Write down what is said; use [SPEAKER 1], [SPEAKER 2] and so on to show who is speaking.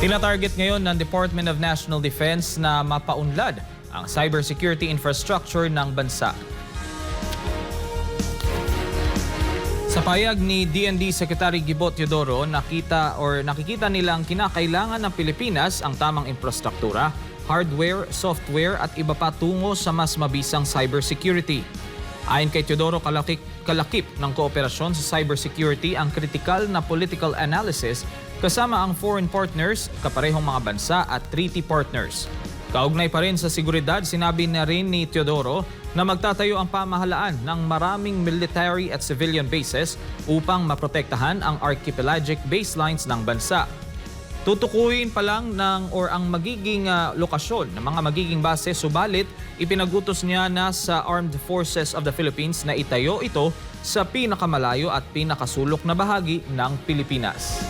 [SPEAKER 1] Tina-target ngayon ng Department of National Defense na mapaunlad ang cybersecurity infrastructure ng bansa. Sa payag ni DND Secretary Gibo Teodoro, nakikita nilang kinakailangan ng Pilipinas ang tamang infrastruktura, hardware, software at iba pa tungo sa mas mabisang cybersecurity. Ayon kay Teodoro, kalakip ng kooperasyon sa cybersecurity ang kritikal na political analysis kasama ang foreign partners, kaparehong mga bansa at treaty partners. Kaugnay pa rin sa seguridad, sinabi na rin ni Teodoro na magtatayo ang pamahalaan ng maraming military at civilian bases upang maprotektahan ang archipelagic baselines ng bansa. Tutukuyin pa lang ang magiging lokasyon ng mga magiging base, subalit ipinagutos niya na sa Armed Forces of the Philippines na itayo ito sa pinakamalayo at pinakasulok na bahagi ng Pilipinas.